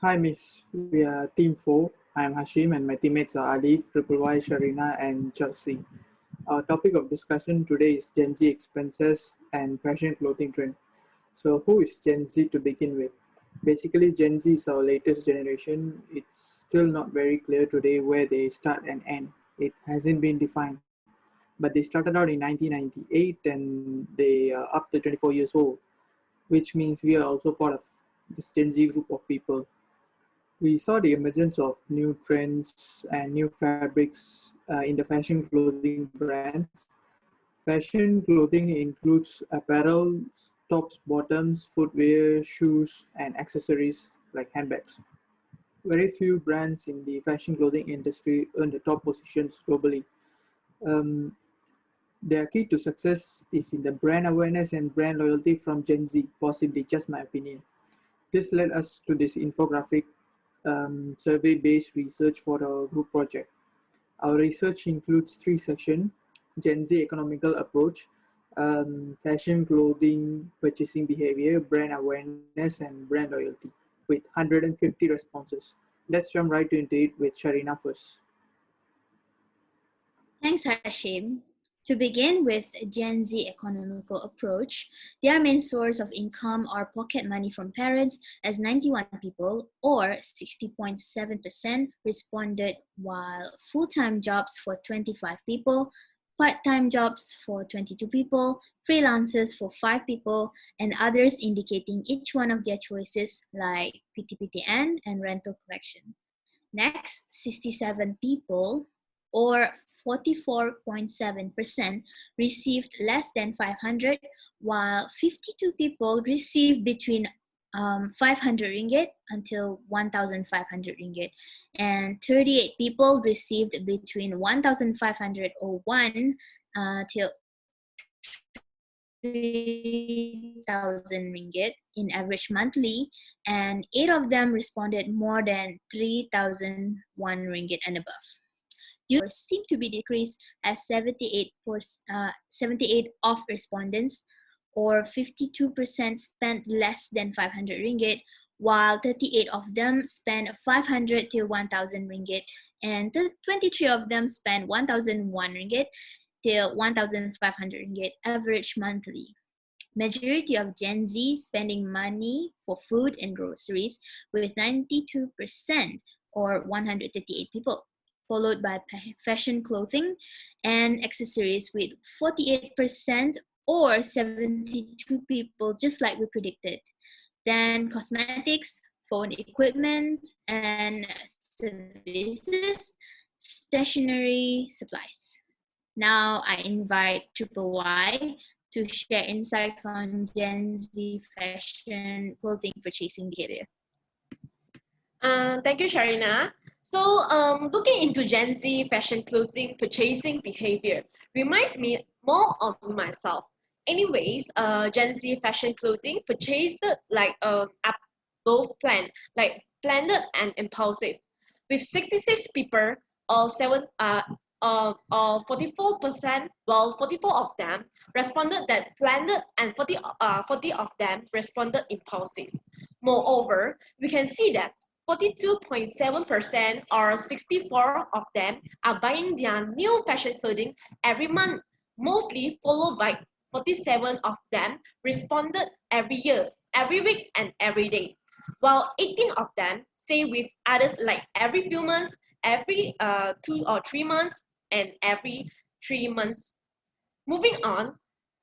Hi Miss, we are Team 4. I am Hashim and my teammates are Alif, Triple Y, Sharina and Chelsea. Our topic of discussion today is Gen Z expenses and fashion clothing trend. So who is Gen Z to begin with? Basically Gen Z is our latest generation. It's still not very clear today where they start and end. It hasn't been defined. But they started out in 1998 and they are up to 24 years old, which means we are also part of this Gen Z group of people. We saw the emergence of new trends and new fabrics in the fashion clothing brands. Fashion clothing includes apparel, tops, bottoms, footwear, shoes, and accessories like handbags. Very few brands in the fashion clothing industry earn the top positions globally. Um, their key to success is in the brand awareness and brand loyalty from Gen Z, possibly just my opinion. This led us to this infographic survey-based research for our group project. Our research includes three sections: Gen Z economical approach, fashion clothing purchasing behavior, brand awareness, and brand loyalty, with 150 responses. Let's jump right into it with Sharina first. Thanks, Hashim. To begin with Gen Z economical approach, their main source of income or pocket money from parents as 91 people or 60.7% responded, while full-time jobs for 25 people, part-time jobs for 22 people, freelancers for 5 people, and others indicating each one of their choices like PTPTN and rental collection. Next, 67 people or 44.7% received less than 500, while 52 people received between 500 ringgit until 1,500 ringgit, and 38 people received between 1,501 till 3,000 ringgit in average monthly, and 8 of them responded more than 3,001 ringgit and above. Seem to be decreased as 78 of respondents or 52% spent less than 500 ringgit, while 38 of them spent 500 till 1,000 ringgit, and 23 of them spent 1,001 ringgit till 1,500 ringgit average monthly. Majority of Gen Z spending money for food and groceries with 92% or 138 people, followed by fashion clothing and accessories with 48% or 72 people, just like we predicted. Then cosmetics, phone equipment, and services, stationery supplies. Now I invite Triple Y to share insights on Gen Z fashion clothing purchasing behavior. Thank you, Sharina. So, looking into Gen Z fashion clothing purchasing behavior reminds me more of myself. Anyways, Gen Z fashion clothing purchased like both planned, like planned and impulsive, with 66 people or 44%, while 44 of them responded that planned and 40 of them responded impulsive. Moreover, we can see that 42.7% or 64 of them are buying their new fashion clothing every month, mostly followed by 47 of them responded every year, every week, and every day, while 18 of them say with others like every few months, every 2 or 3 months, and every 3 months. Moving on,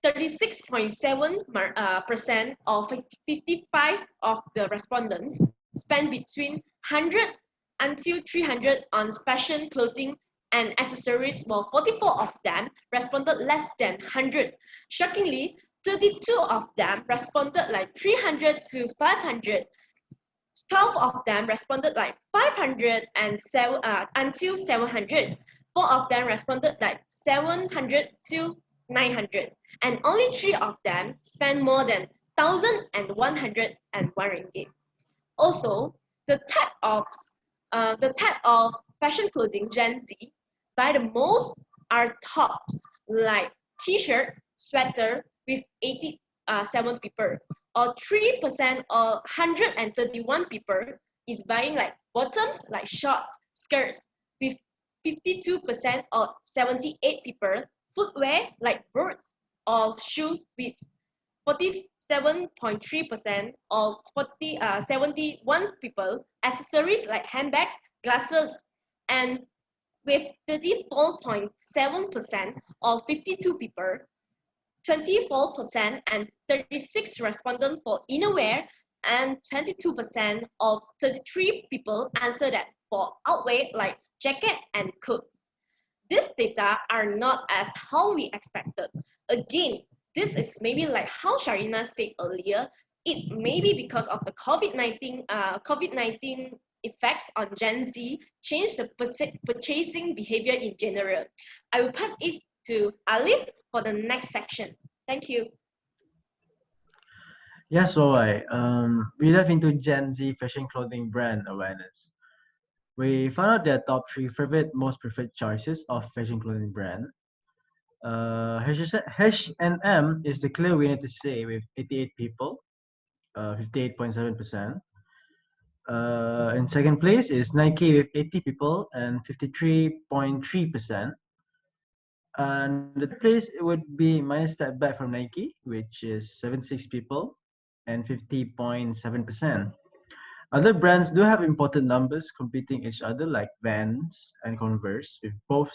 36.7% or 55 of the respondents spend between 100 until 300 on fashion clothing and accessories, while 44 of them responded less than 100. Shockingly, 32 of them responded like 300 to 500. 12 of them responded like 500 and until 700. 4 of them responded like 700 to 900. And only 3 of them spent more than 1,101 ringgit. Also, the type of fashion clothing Gen Z buy the most are tops like t-shirt, sweater with 87 people, or 3% or 131 people is buying like bottoms, like shorts, skirts, with 52% or 78 people, footwear like boots or shoes with 47.3% or 71 people, accessories like handbags, glasses, and with 34.7% or 52 people, 24% and 36 respondents for innerwear, and 22% of 33 people answered that for outwear like jacket and coats. These data are not as how we expected. Again, this is maybe like how Sharina said earlier. It may be because of the COVID-19 effects on Gen Z change the purchasing behavior in general. I will pass it to Alif for the next section. Thank you. Yeah, so we dive into Gen Z fashion clothing brand awareness. We found out their top three favorite, most preferred choices of fashion clothing brand. H&M is the clear winner to say with 88 people, 58.7%. In second place is Nike with 80 people and 53.3%. And the third place it would be minus step back from Nike, which is 76 people and 50.7%. Other brands do have important numbers competing each other, like Vans and Converse, with both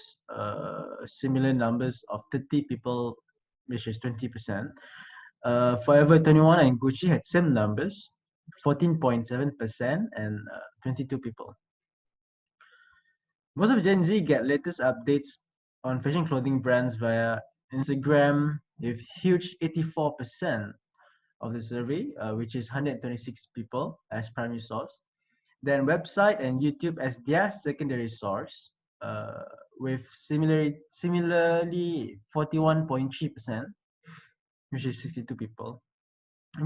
similar numbers of 30 people, which is 20%. Forever 21 and Gucci had same numbers, 14.7% and 22 people. Most of Gen Z get latest updates on fashion clothing brands via Instagram, with huge 84% of the survey, which is 126 people as primary source. Then website and YouTube as their secondary source, with similarly 41.3%, which is 62 people.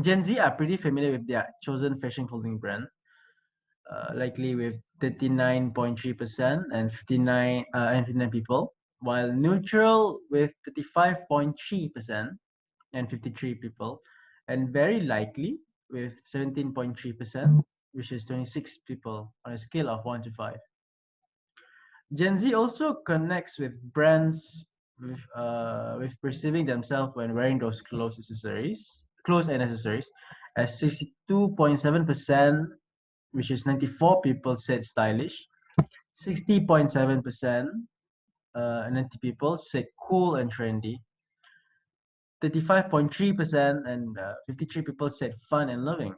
Gen Z are pretty familiar with their chosen fashion clothing brand, likely with 39.3% and 59 people, while neutral with 35.3% and 53 people, and very likely with 17.3%, which is 26 people on a scale of 1 to 5. Gen Z also connects with brands with perceiving themselves when wearing those clothes and accessories, as 62.7%, which is 94 people said stylish, 60.7%, 90 people said cool and trendy, 35.3% and 53 people said fun and loving.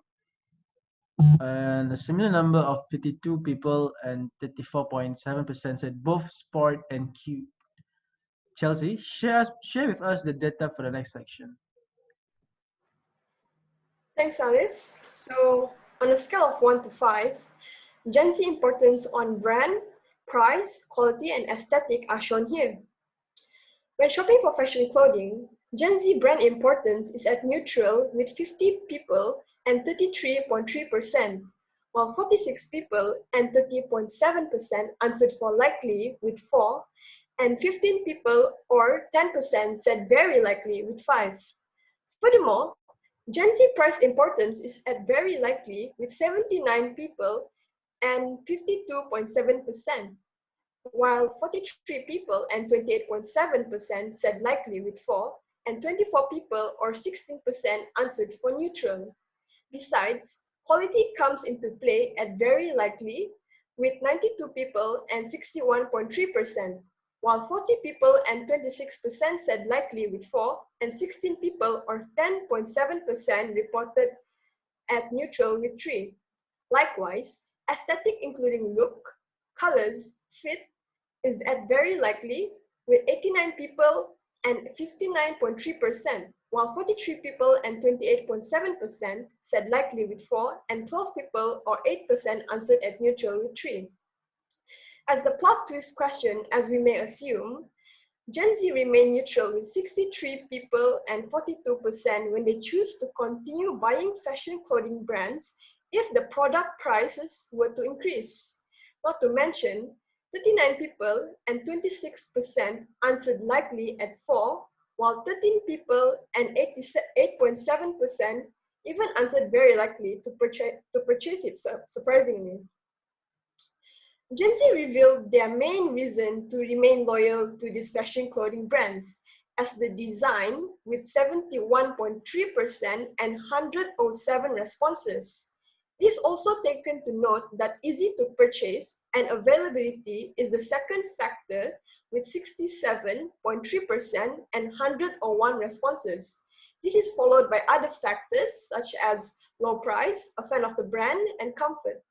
And a similar number of 52 people and 34.7% said both sport and cute. Chelsea, share with us the data for the next section. Thanks, Alif. So, on a scale of 1 to 5, Gen Z importance on brand, price, quality, and aesthetic are shown here. When shopping for fashion clothing, Gen Z brand importance is at neutral with 50 people and 33.3%, while 46 people and 30.7% answered for likely with 4, and 15 people or 10% said very likely with 5. Furthermore, Gen Z price importance is at very likely with 79 people and 52.7%, while 43 people and 28.7% said likely with 4, and 24 people or 16% answered for neutral. Besides, quality comes into play at very likely with 92 people and 61.3%, while 40 people and 26% said likely with 4, and 16 people or 10.7% reported at neutral with 3. Likewise, aesthetic including look, colors, fit is at very likely with 89 people and 59.3%, while 43 people and 28.7% said likely with 4, and 12 people or 8% answered at neutral with 3. As the plot twist question, as we may assume, Gen Z remain neutral with 63 people and 42% when they choose to continue buying fashion clothing brands if the product prices were to increase. Not to mention, 39 people and 26% answered likely at 4, while 13 people and 8.7% even answered very likely to purchase it, surprisingly. Gen Z revealed their main reason to remain loyal to these fashion clothing brands as the design with 71.3% and 107 responses. It is also taken to note that easy to purchase and availability is the second factor with 67.3% and 101 responses. This is followed by other factors such as low price, a fan of the brand, and comfort.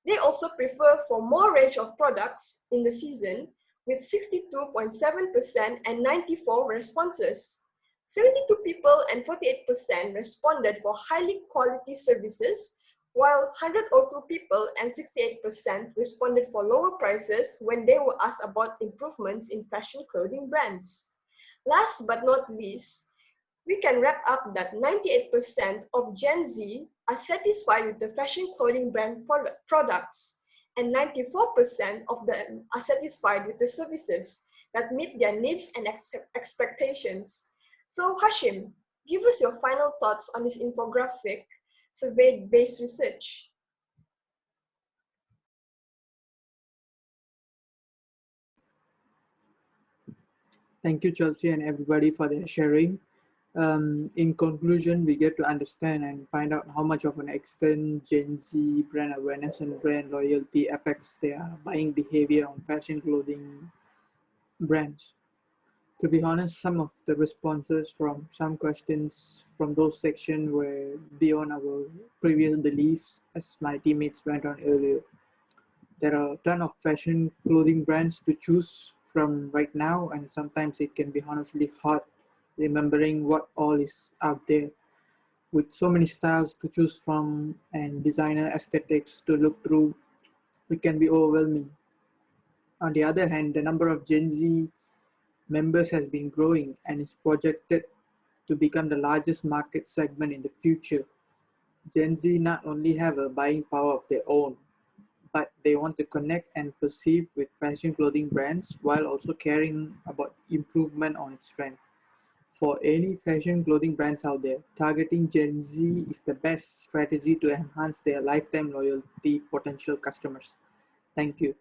They also prefer for more range of products in the season with 62.7% and 94 responses. 72 people and 48% responded for highly quality services, while 102 people and 68% responded for lower prices when they were asked about improvements in fashion clothing brands. Last but not least, we can wrap up that 98% of Gen Z are satisfied with the fashion clothing brand products, and 94% of them are satisfied with the services that meet their needs and expectations. So Hashim, give us your final thoughts on this infographic survey-based research. Thank you, Chelsea, and everybody for their sharing. In conclusion, we get to understand and find out how much of an extent Gen Z brand awareness and brand loyalty affects their buying behavior on fashion clothing brands. To be honest, some of the responses from some questions from those sections were beyond our previous beliefs, as my teammates went on earlier. There are a ton of fashion clothing brands to choose from right now, and sometimes it can be honestly hard remembering what all is out there. With so many styles to choose from and designer aesthetics to look through, it can be overwhelming. On the other hand, the number of Gen Z members has been growing and is projected to become the largest market segment in the future. Gen Z not only have a buying power of their own, but they want to connect and perceive with fashion clothing brands while also caring about improvement on its trend. For any fashion clothing brands out there, targeting Gen Z is the best strategy to enhance their lifetime loyalty potential customers. Thank you.